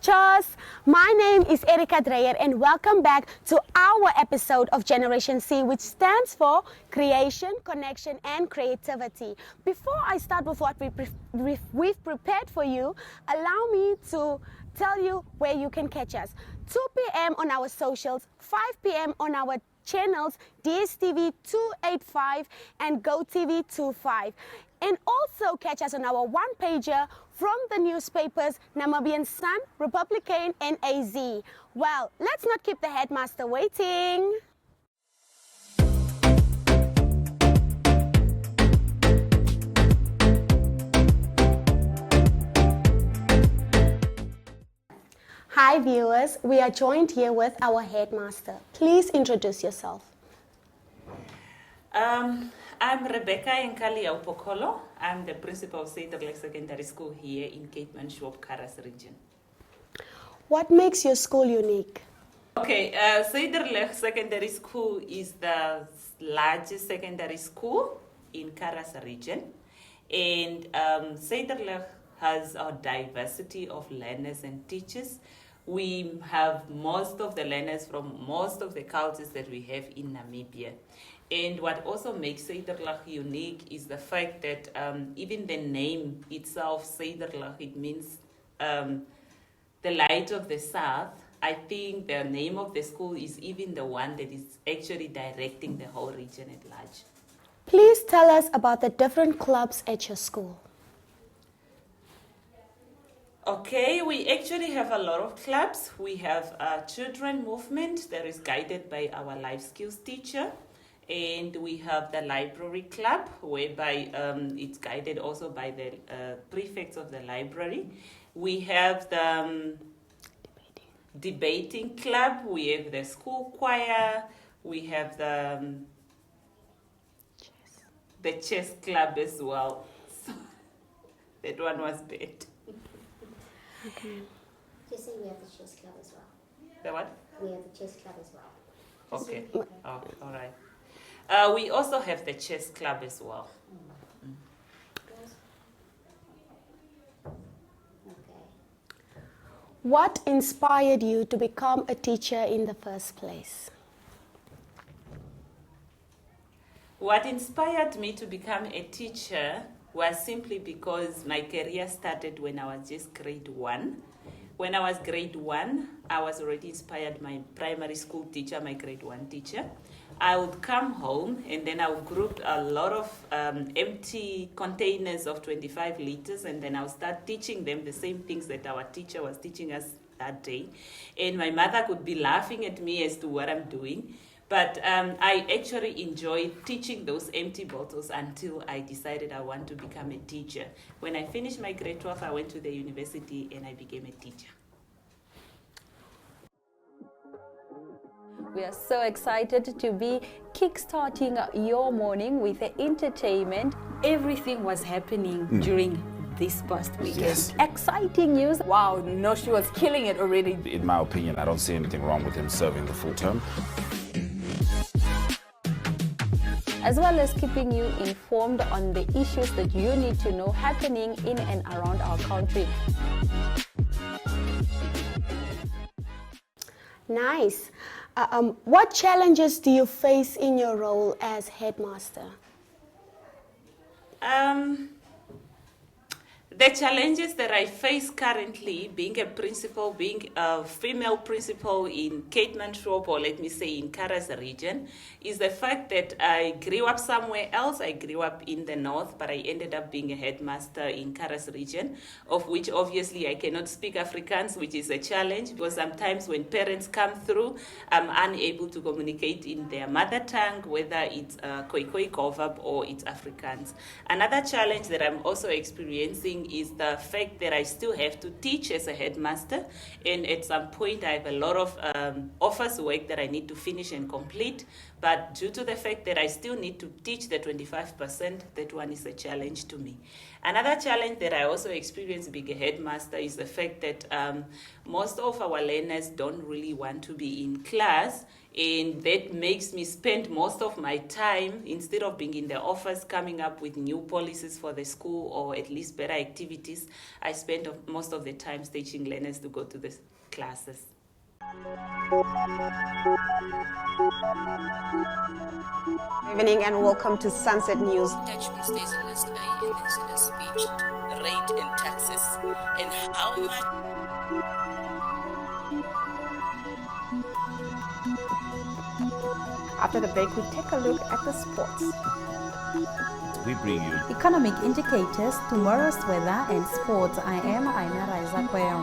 Cheers! My name is Erika Dreyer and welcome back to our episode of Generation C, which stands for Creation, Connection and Creativity. Before I start with what we've prepared for you, allow me to tell you where you can catch us. 2 p.m. on our socials, 5 p.m. on our channels DSTV 285 and GoTV 25. And also catch us on our one-pager from the newspapers Namibian Sun, Republican and AZ. Well, let's not keep the headmaster waiting. Hi viewers, we are joined here with our headmaster. Please introduce yourself. I'm Rebecca Nkali Aupokolo. I'm the principal of Zuiderleg Secondary School here in Cape Manshop, Karas region. What makes your school unique? Okay, Zuiderleg Secondary School is the largest secondary school in Karas region. And Zuiderleg has a diversity of learners and teachers. We have most of the learners from most of the cultures that we have in Namibia. And what also makes Zuiderleg unique is the fact that even the name itself, Zuiderleg, it means the light of the south. I think the name of the school is even the one that is actually directing the whole region at large. Please tell us about the different clubs at your school. Okay, we actually have a lot of clubs. We have a children movement that is guided by our life skills teacher. And we have the library club, whereby it's guided also by the prefects of the library. We have the debating club. We have the school choir. We have the chess club as well. So that one was bad. Okay. Just say we have the chess club as well. The what? We have the chess club as well. Okay. Oh, all right. We also have the chess club as well. Okay. What inspired you to become a teacher in the first place? What inspired me to become a teacher was simply because my career started when I was just grade 1. When I was grade 1, I was already inspired my primary school teacher, my grade 1 teacher. I would come home and then I would group a lot of empty containers of 25 liters, and then I would start teaching them the same things that our teacher was teaching us that day. And my mother could be laughing at me as to what I'm doing. But I actually enjoyed teaching those empty bottles until I decided I want to become a teacher. When I finished my grade 12, I went to the university and I became a teacher. We are so excited to be kickstarting your morning with the entertainment. Everything was happening during this past weekend. Yes. Exciting news. Wow, no, she was killing it already. In my opinion, I don't see anything wrong with him serving the full term. As well as keeping you informed on the issues that you need to know happening in and around our country. Nice. What challenges do you face in your role as headmaster? The challenges that I face currently, being a principal, being a female principal in Cape Manshop, or let me say in Karas region, is the fact that I grew up somewhere else. I grew up in the north, but I ended up being a headmaster in Karas region, of which obviously I cannot speak Afrikaans, which is a challenge because sometimes when parents come through, I'm unable to communicate in their mother tongue, whether it's Khoikhoi Govab or it's Afrikaans. Another challenge that I'm also experiencing is the fact that I still have to teach as a headmaster, and at some point I have a lot of office work that I need to finish and complete, But due to the fact that I still need to teach the 25%, that one is a challenge to me. Another challenge that I also experience being a headmaster is the fact that most of our learners don't really want to be in class, and that makes me spend most of my time, instead of being in the office coming up with new policies for the school or at least better activities, I spend most of the time teaching learners to go to the classes. Good evening and welcome to Sunset News. Attachment stays in list A in the incident speech, rate and taxes, and how much. After the break, we take a look at the sports. We bring you Economic indicators, tomorrow's weather, and sports. I am Aina Raiza Kweo.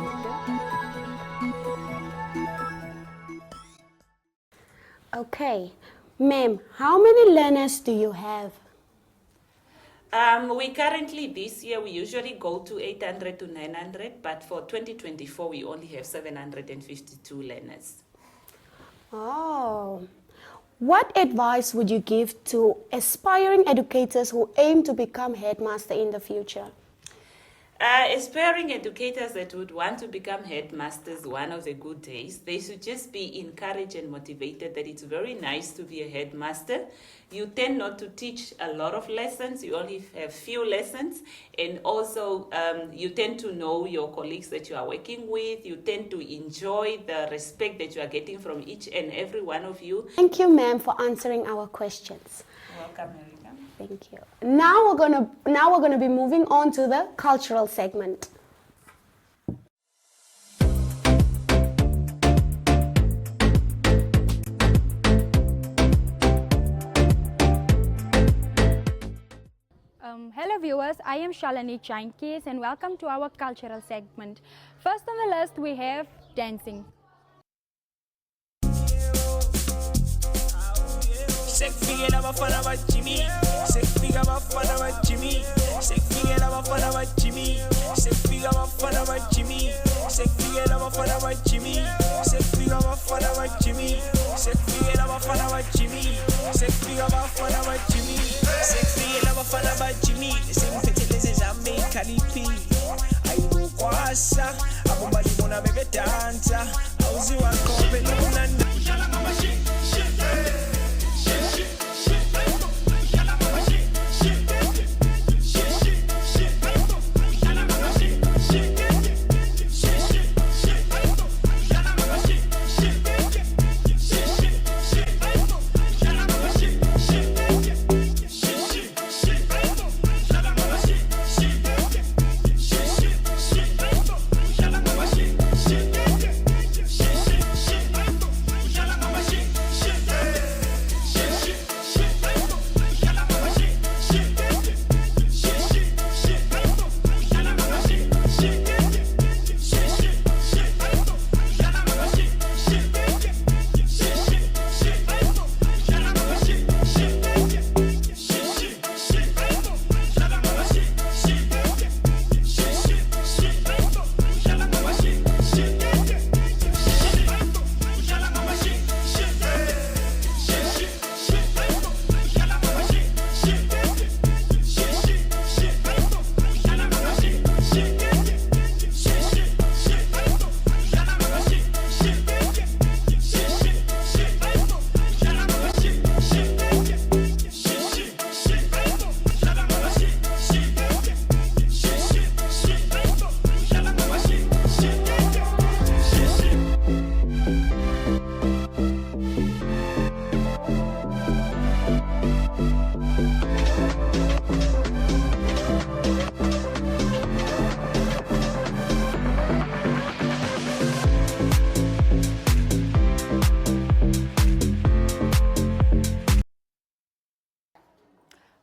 Okay, ma'am, how many learners do you have? We currently, this year, we usually go to 800 to 900, but for 2024, we only have 752 learners. Oh, what advice would you give to aspiring educators who aim to become headmaster in the future? Aspiring educators that would want to become headmasters one of the good days, they should just be encouraged and motivated that it's very nice to be a headmaster. You tend not to teach a lot of lessons, you only have few lessons, and also you tend to know your colleagues that you are working with, you tend to enjoy the respect that you are getting from each and every one of you. Thank you, ma'am, for answering our questions. Welcome, Erika. Thank you. Now we're gonna be moving on to the cultural segment. Hello viewers, I am Shalini Chainkis and welcome to our cultural segment. First on the list we have dancing.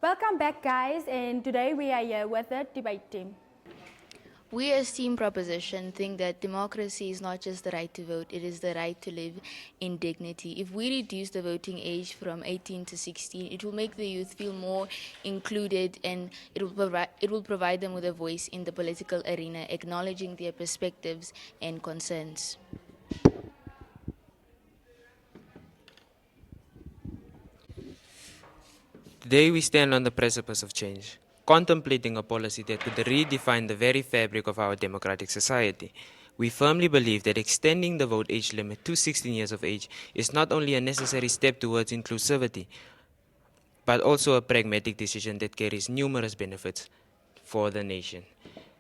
Welcome back guys, and today we are here with the debate team. We as Team Proposition think that democracy is not just the right to vote, it is the right to live in dignity. If we reduce the voting age from 18 to 16, it will make the youth feel more included, and it will provide them with a voice in the political arena, acknowledging their perspectives and concerns. Today we stand on the precipice of change, contemplating a policy that could redefine the very fabric of our democratic society. We firmly believe that extending the vote age limit to 16 years of age is not only a necessary step towards inclusivity, but also a pragmatic decision that carries numerous benefits for the nation.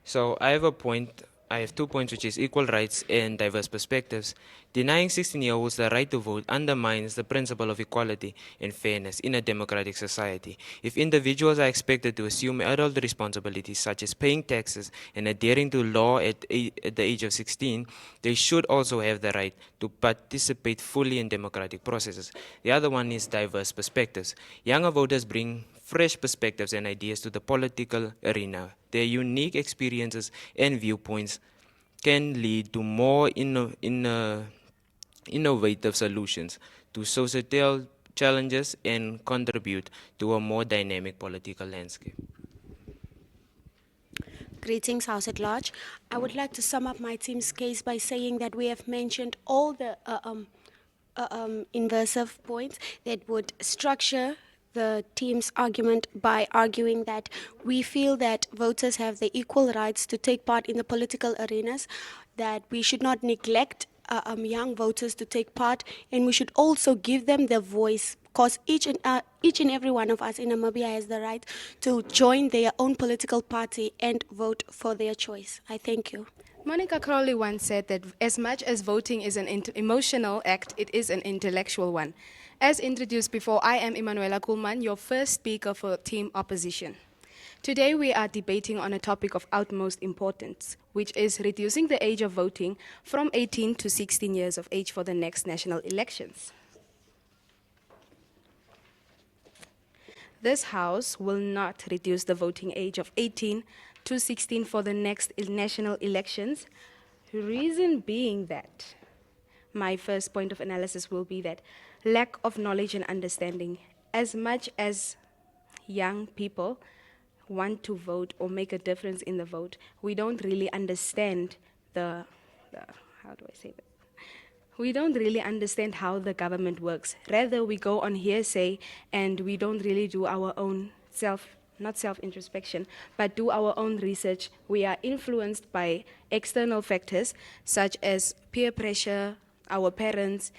So I have 2 points, which is equal rights and diverse perspectives. Denying 16-year-olds the right to vote undermines the principle of equality and fairness in a democratic society. If individuals are expected to assume adult responsibilities such as paying taxes and adhering to law at the age of 16, they should also have the right to participate fully in democratic processes. The other one is diverse perspectives. Younger voters bring fresh perspectives and ideas to the political arena. Their unique experiences and viewpoints can lead to more innovative solutions to societal challenges and contribute to a more dynamic political landscape. Greetings, House at Large. I would like to sum up my team's case by saying that we have mentioned all the inversive points that would structure the team's argument by arguing that we feel that voters have the equal rights to take part in the political arenas, that we should not neglect young voters to take part, and we should also give them their voice, because each and every one of us in Namibia has the right to join their own political party and vote for their choice. I thank you. Monica Crowley once said that as much as voting is an emotional act, it is an intellectual one. As introduced before, I am Emanuela Kuhlman, your first speaker for Team Opposition. Today we are debating on a topic of utmost importance, which is reducing the age of voting from 18 to 16 years of age for the next national elections. This House will not reduce the voting age of 18 to 16 for the next national elections. Reason being that my first point of analysis will be that lack of knowledge and understanding. As much as young people want to vote or make a difference in the vote, we don't really understand we don't really understand how the government works. Rather, we go on hearsay and we don't really do our own not self-introspection, but do our own research. We are influenced by external factors such as peer pressure, our parents,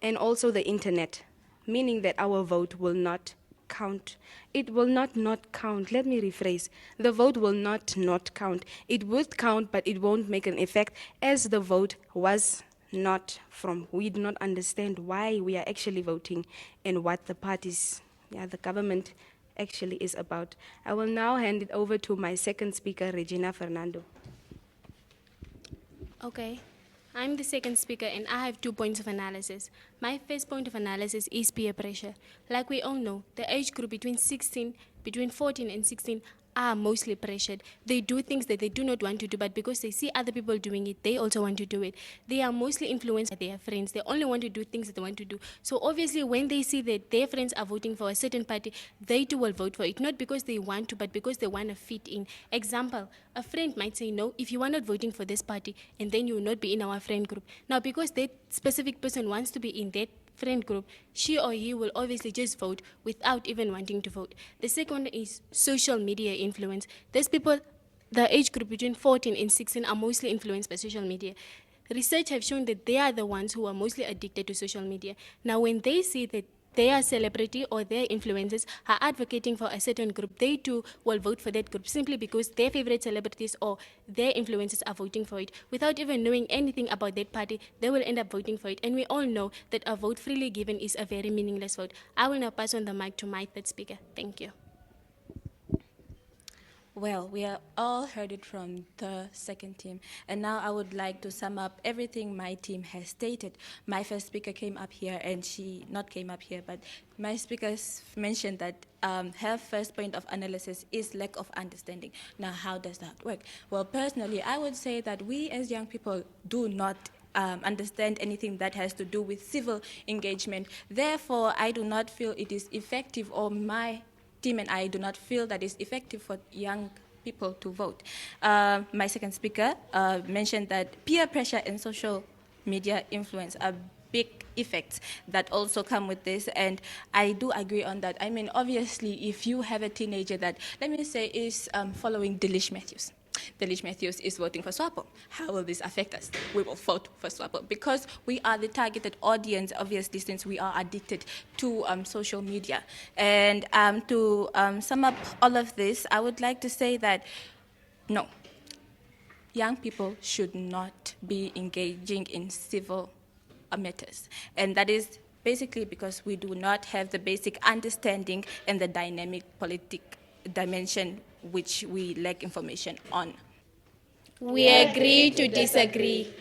and also the internet, meaning that our vote will not count. It will not count. Let me rephrase. The vote will not count. It would count, but it won't make an effect as the vote was not from. We do not understand why we are actually voting and what the parties, the government actually is about. I will now hand it over to my second speaker, Regina Fernando. Okay. I'm the second speaker and I have 2 points of analysis. My first point of analysis is peer pressure. Like we all know, the age group between 14 and 16 are mostly pressured. They do things that they do not want to do, but because they see other people doing it, they also want to do it. They are mostly influenced by their friends. They only want to do things that they want to do. So obviously when they see that their friends are voting for a certain party, they too will vote for it, not because they want to, but because they want to fit in. Example, a friend might say, no, if you are not voting for this party, and then you will not be in our friend group. Now, because that specific person wants to be in that friend group, she or he will obviously just vote without even wanting to vote. The second is social media influence. These people, the age group between 14 and 16 are mostly influenced by social media. Research have shown that they are the ones who are mostly addicted to social media. Now, when they see that their celebrity or their influencers are advocating for a certain group, they too will vote for that group simply because their favorite celebrities or their influencers are voting for it. Without even knowing anything about that party, they will end up voting for it. And we all know that a vote freely given is a very meaningless vote. I will now pass on the mic to my third speaker. Thank you. Well, we have all heard it from the second team, and now I would like to sum up everything my team has stated. My first speaker came up here, and but my speakers mentioned that her first point of analysis is lack of understanding. Now, how does that work? Well, personally, I would say that we as young people do not understand anything that has to do with civil engagement. Therefore, I do not feel it is effective, or my team and I do not feel that it's effective for young people to vote. My second speaker mentioned that peer pressure and social media influence are big effects that also come with this, and I do agree on that. I mean, obviously, if you have a teenager that, let me say, is following Delish Matthews. Delish Matthews is voting for SWAPO. How will this affect us? We will vote for SWAPO because we are the targeted audience, obviously, since we are addicted to social media. And to sum up all of this, I would like to say that no, young people should not be engaging in civil matters. And that is basically because we do not have the basic understanding and the dynamic politic dimension which we lack information on. We agree to disagree.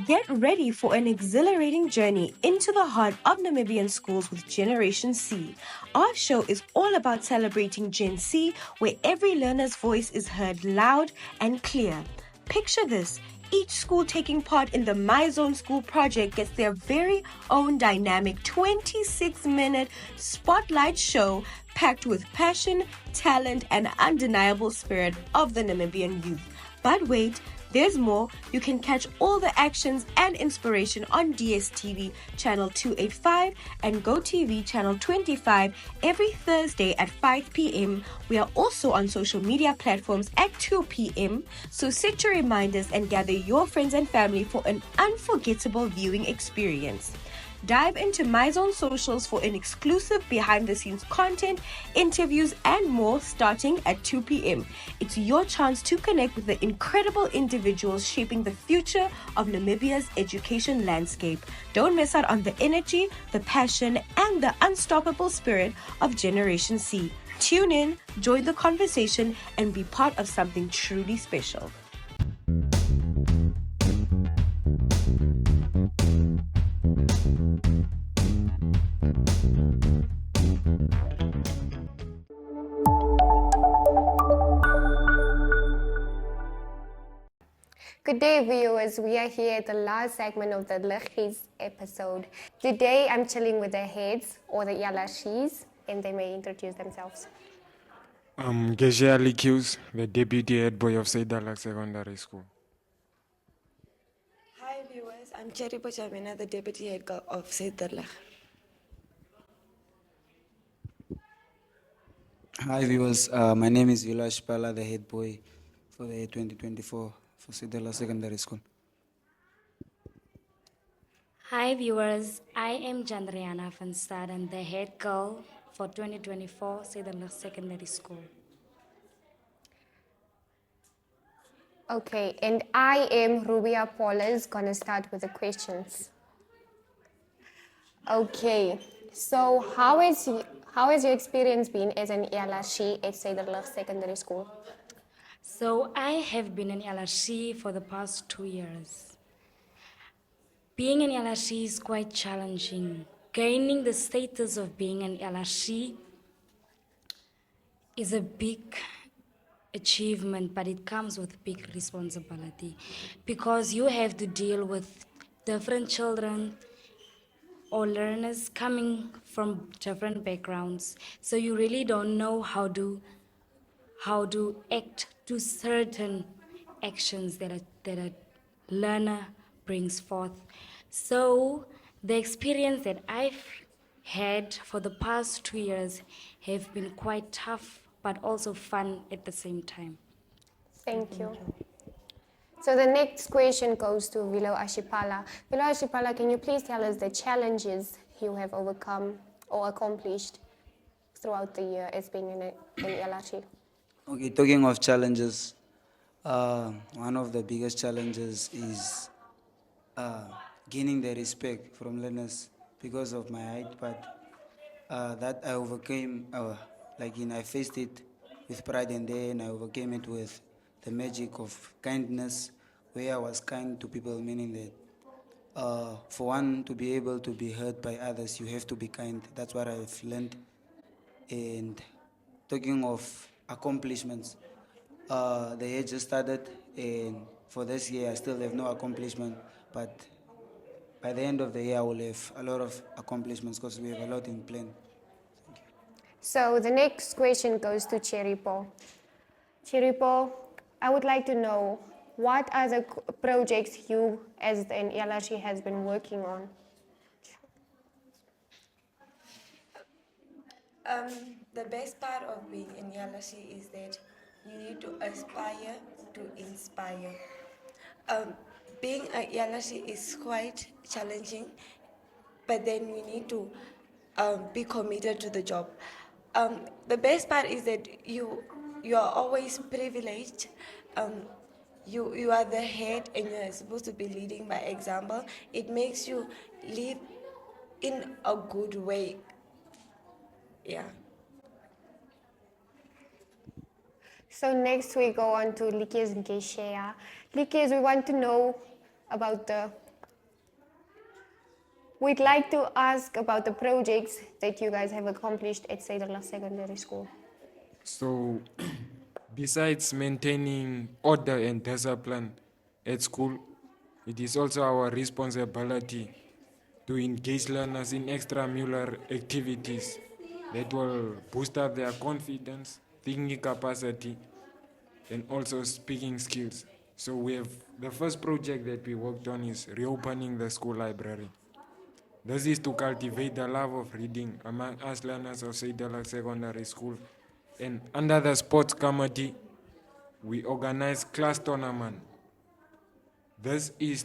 Get ready for an exhilarating journey into the heart of Namibian schools with Generation C. Our show is all about celebrating Gen C, where every learner's voice is heard loud and clear. Picture this. Each school taking part in the My Zone School project gets their very own dynamic 26-minute spotlight show packed with passion, talent, and undeniable spirit of the Namibian youth. But wait, there's more. You can catch all the actions and inspiration on DSTV channel 285 and GoTV channel 25 every Thursday at 5 p.m. We are also on social media platforms at 2 p.m. So set your reminders and gather your friends and family for an unforgettable viewing experience. Dive into My Zone socials for an exclusive behind-the-scenes content, interviews, and more starting at 2 p.m. It's your chance to connect with the incredible individuals shaping the future of Namibia's education landscape. Don't miss out on the energy, the passion, and the unstoppable spirit of Generation C. Tune in, join the conversation, and be part of something truly special. Good day, viewers. We are here at the last segment of the Lichis episode. Today, I'm chilling with the heads, or the Yalashis, and they may introduce themselves. I'm Geja Likius, the deputy head boy of Saidalak Secondary School. Hi, viewers. I'm Cherry Pachamina, the deputy head girl of Saidalak. Hi, viewers. My name is Vilash Pala, the head boy for the 2024 for Saidalak Secondary School. Hi viewers, I am Jandriana van Staden, the head girl for 2024 Saidalak Secondary School. Okay, and I am Rubia Paulus, gonna start with the questions. Okay, so how has your experience been as an Yalashi at Saidalak Secondary School? So I have been an LRC for the past 2 years. Being an LRC is quite challenging. Gaining the status of being an LRC is a big achievement, but it comes with big responsibility because you have to deal with different children or learners coming from different backgrounds. So you really don't know how to act to certain actions that a learner brings forth. So the experience that I've had for the past 2 years have been quite tough, but also fun at the same time. Thank you. So the next question goes to Vilo Ashipala. Vilo Ashipala, can you please tell us the challenges you have overcome or accomplished throughout the year as being in LRT? Okay, talking of challenges, one of the biggest challenges is gaining the respect from learners because of my height, but that I overcame, I faced it with pride, and then I overcame it with the magic of kindness, where I was kind to people, meaning that for one to be able to be heard by others, you have to be kind. That's what I've learned. And talking of accomplishments, the year just started, and for this year, I still have no accomplishment, but by the end of the year, I will have a lot of accomplishments because we have a lot in plan. So the next question goes to Cheripo. Cheripo, I would like to know, what are the projects you as an ELRC has been working on? The best part of being in ELRC is that you need to aspire to inspire. Being a ELRC is quite challenging, but then we need to be committed to the job. The best part is that you are always privileged. You are the head and you are supposed to be leading by example. It makes you live in a good way. Yeah. So next we go on to Likies and Keishea. Likies, we want to know about we'd like to ask about the projects that you guys have accomplished at Cederla Secondary School. So, besides maintaining order and discipline at school, it is also our responsibility to engage learners in extramural activities that will boost up their confidence, thinking capacity, and also speaking skills. So we have the first project that we worked on is reopening the school library. This is to cultivate the love of reading among us learners of Cederla Secondary School. And under the sports committee, we organize class tournament. This is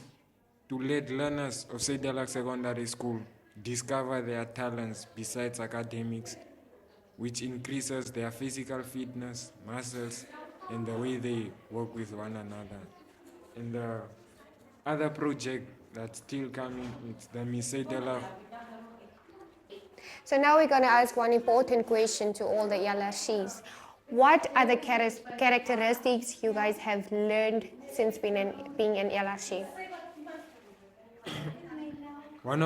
to let learners of Cederla Secondary School discover their talents besides academics, which increases their physical fitness, muscles, and the way they work with one another. And the other project that's still coming, it's the Miss Cederla. So now we're going to ask one important question to all the ELRCs. What are the characteristics you guys have learned since being an ELRC? One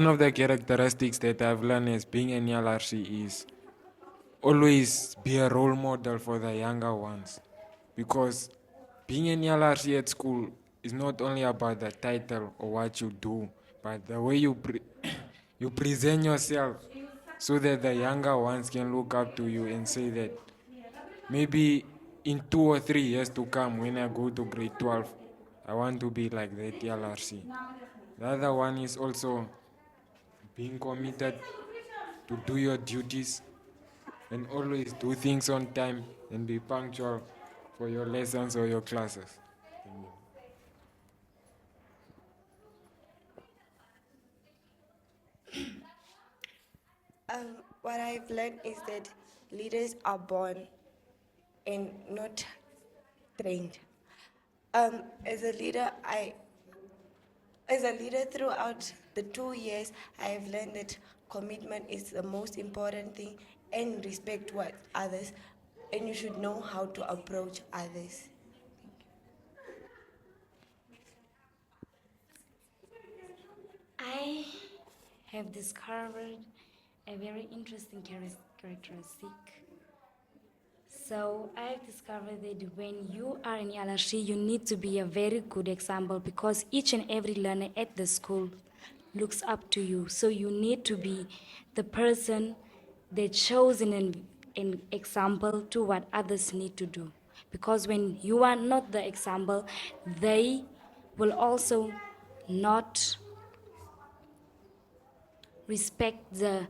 of the characteristics that I've learned as being an ELRC is always be a role model for the younger ones, because being an ELRC at school is not only about the title or what you do, but the way you present yourself so that the younger ones can look up to you and say that maybe in 2 or 3 years to come, when I go to grade 12, I want to be like that ELRC. The other one is also being committed to do your duties and always do things on time and be punctual for your lessons or your classes. What I've learned is that leaders are born and not trained. As a leader throughout the 2 years, I have learned that commitment is the most important thing, and respect towards others, and you should know how to approach others. I have discovered a very interesting characteristic. So I've discovered that when you are in ELRC, you need to be a very good example, because each and every learner at the school looks up to you. So you need to be the person that shows an example to what others need to do. Because when you are not the example, they will also not respect their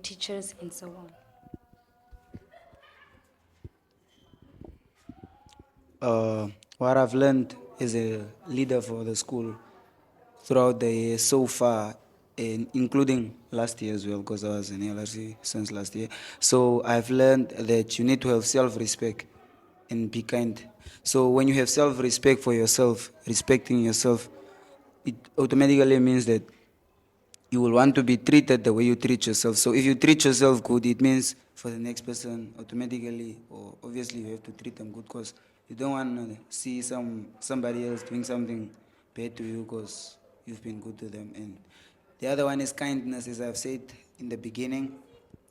teachers and so on. What I've learned as a leader for the school throughout the year so far, and including last year as well, because I was in LRC since last year. So I've learned that you need to have self-respect and be kind. So when you have self-respect for yourself, respecting yourself, it automatically means that you will want to be treated the way you treat yourself. So if you treat yourself good, it means for the next person automatically, or obviously you have to treat them good, because you don't want to see somebody else doing something bad to you because you've been good to them. And the other one is kindness. As I've said in the beginning,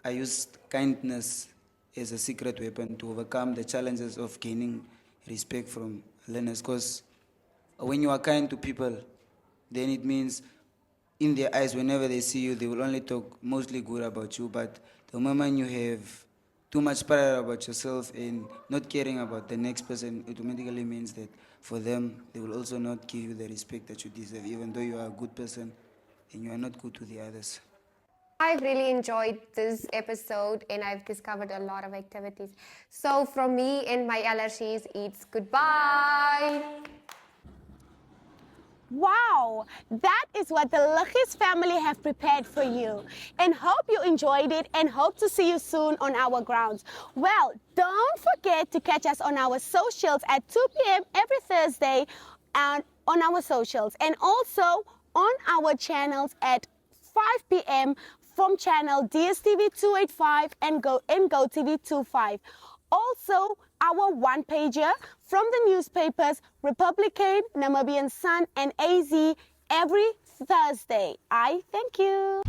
I used kindness as a secret weapon to overcome the challenges of gaining respect from learners, because when you are kind to people, then it means in their eyes, whenever they see you, they will only talk mostly good about you. But the moment you have too much pride about yourself and not caring about the next person, it automatically means that for them, they will also not give you the respect that you deserve, even though you are a good person and you are not good to the others. I've really enjoyed this episode and I've discovered a lot of activities. So from me and my LRCs, it's goodbye. Wow, that is what the Luchis family have prepared for you. And hope you enjoyed it and hope to see you soon on our grounds. Well, don't forget to catch us on our socials at 2 p.m. every Thursday and on our socials, and also on our channels at 5 p.m. from channel DSTV 285 and GoTV 25. Also, our one-pager from the newspapers Republican, Namibian Sun, and AZ every Thursday. I thank you.